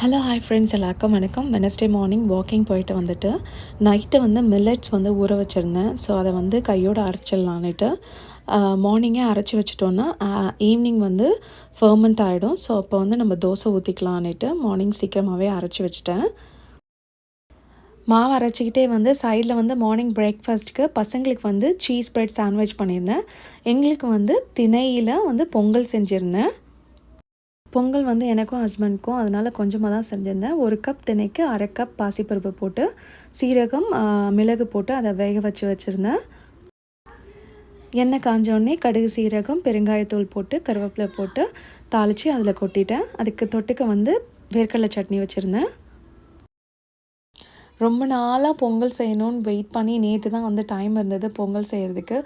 Hello hi friends, எல்லாருக்கும் வணக்கம். Wednesday morning walking போயிட்டு வந்துட்டு நைட்டு மில்லட்ஸ் ஊற வச்சுருந்தேன். ஸோ அதை கையோடு அரைச்சிடலான்னுட்டு மார்னிங்கே அரைச்சி வச்சுட்டோன்னா ஈவினிங் ஃபர்மெண்ட் ஆகிடும். ஸோ அப்போ நம்ம தோசை ஊற்றிக்கலான்னுட்டு மார்னிங் சீக்கிரமாகவே அரைச்சி வச்சுட்டேன். மாவு அரைச்சிக்கிட்டே சைடில் மார்னிங் பிரேக்ஃபாஸ்ட்டுக்கு பசங்களுக்கு சீஸ் பிரெட் சாண்ட்விச் பண்ணியிருந்தேன். எங்களுக்கு திணையில் பொங்கல் செஞ்சுருந்தேன். பொங்கல் எனக்கும் ஹஸ்பண்ட்க்கும் அதனால் கொஞ்சமாக தான் செஞ்சுருந்தேன். 1 கப் திணைக்கு 1/2 கப் பாசிப்பருப்பு போட்டு சீரகம் மிளகு போட்டு அதை வேக வச்சுருந்தேன். எண்ணெய் காஞ்சோடனே கடுகு சீரகம் பெருங்காயத்தூள் போட்டு கருவேப்பிலை போட்டு தாளித்து அதில் கொட்டிட்டேன். அதுக்கு தொட்டுக்க வேர்க்கடலை சட்னி வச்சுருந்தேன். ரொம்ப நாளாக பொங்கல் செய்யணும்னு வெயிட் பண்ணி நேற்று தான் டைம் இருந்தது பொங்கல் செய்கிறதுக்கு.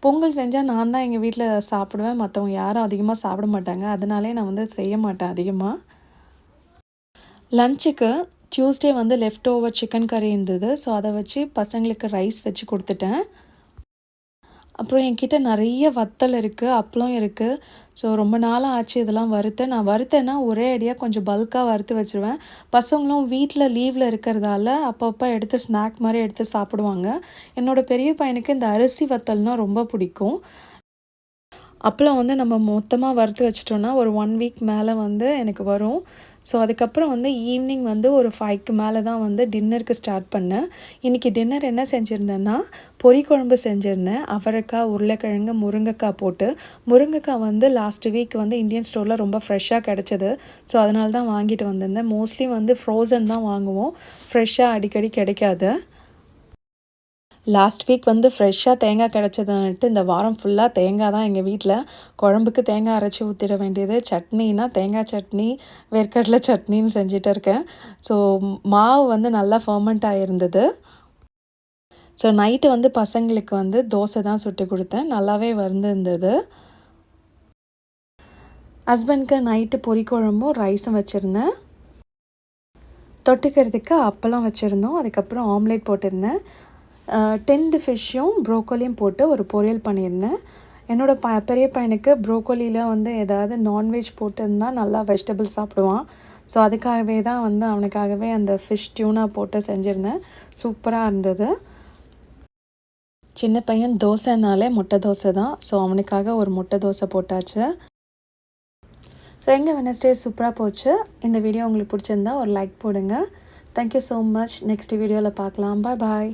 பொங்கல் செஞ்சால் நான் தான் எங்கள் வீட்டில் சாப்பிடுவேன், மற்றவங்க யாரும் அதிகமாக சாப்பிட மாட்டாங்க. அதனாலே நான் செய்ய மாட்டேன் அதிகமாக. லஞ்சுக்கு டியூஸ்டே லெஃப்ட் ஓவர் சிக்கன் கறி இருந்தது. ஸோ அதை வச்சு பசங்களுக்கு ரைஸ் வச்சு கொடுத்துட்டேன். அப்புறம் என்கிட்ட நிறைய வத்தல் இருக்குது, அப்பளம் இருக்குது. ஸோ ரொம்ப நாளாக ஆச்சு இதெல்லாம் வறுத்தேன். நான் வறுத்தேன்னா ஒரே அடியாக கொஞ்சம் பல்காக வறுத்து வச்சுருவேன். பசங்களும் வீட்டில் லீவில் இருக்கிறதால அப்பப்போ எடுத்து ஸ்நாக் மாதிரி எடுத்து சாப்பிடுவாங்க. என்னோடய பெரிய பையனுக்கு இந்த அரிசி வத்தல்னால் ரொம்ப பிடிக்கும். அப்பளம் நம்ம மொத்தமாக வறுத்து வச்சிட்டோன்னா ஒரு 1 வீக் மேலே எனக்கு வரும். ஸோ அதுக்கப்புறம் ஈவினிங் ஒரு 5க்கு மேலே தான் டின்னருக்கு ஸ்டார்ட் பண்ணேன். இன்றைக்கி டின்னர் என்ன செஞ்சுருந்தேன்னா பொரி குழம்பு செஞ்சுருந்தேன். அவரைக்காய், உருளைக்கிழங்கு, முருங்கைக்காய் போட்டு. முருங்கைக்காய் லாஸ்ட் வீக் இந்தியன் ஸ்டோரில் ரொம்ப ஃப்ரெஷ்ஷாக கிடச்சிது. ஸோ அதனால தான் வாங்கிட்டு வந்திருந்தேன். மோஸ்ட்லி ஃப்ரோசன் தான் வாங்குவோம், ஃப்ரெஷ்ஷாக அடிக்கடி கிடைக்காது. லாஸ்ட் வீக் ஃப்ரெஷ்ஷாக தேங்காய் கிடச்சதுன்ட்டு இந்த வாரம் ஃபுல்லாக தேங்காய் தான் எங்கள் வீட்டில். குழம்புக்கு தேங்காய் அரைச்சி ஊற்றிட வேண்டியது. சட்னினா தேங்காய் சட்னி, வேர்க்கடலை சட்னின்னு செஞ்சுட்டு இருக்கேன். ஸோ மாவு நல்லா ஃபர்மெண்ட் ஆகிருந்தது. ஸோ நைட்டு பசங்களுக்கு தோசை தான் சுட்டு கொடுத்தேன். நல்லாவே இருந்தது. ஹஸ்பண்ட்க்கு நைட்டு பொரி குழம்பும் ரைஸும் வச்சுருந்தேன். தொட்டுக்கிறதுக்கு அப்பளம் வச்சுருந்தோம். அதுக்கப்புறம் ஆம்லேட் போட்டிருந்தேன். டென்டு ஃபிஷ்ஷும் ப்ரோக்கோலியும் போட்டு ஒரு பொரியல் பண்ணியிருந்தேன். என்னோடய பெரிய பையனுக்கு ப்ரோக்கோலியில் ஏதாவது நான்வெஜ் போட்டிருந்தால் நல்லா வெஜிடபிள்ஸ் சாப்பிடுவான். ஸோ அதுக்காகவே தான் அவனுக்காகவே அந்த ஃபிஷ் டியூனா போட்டு செஞ்சுருந்தேன். சூப்பராக இருந்தது. சின்ன பையன் தோசைனாலே முட்டை தோசை தான். ஸோ அவனுக்காக ஒரு முட்டை தோசை போட்டாச்சு. ஸோ எங்கள் வெனஸ்டே சூப்பராக போச்சு. இந்த வீடியோ உங்களுக்கு பிடிச்சிருந்தா ஒரு லைக் போடுங்க. Thank you so much. நெக்ஸ்ட் வீடியோவில் பார்க்கலாம். பாய்.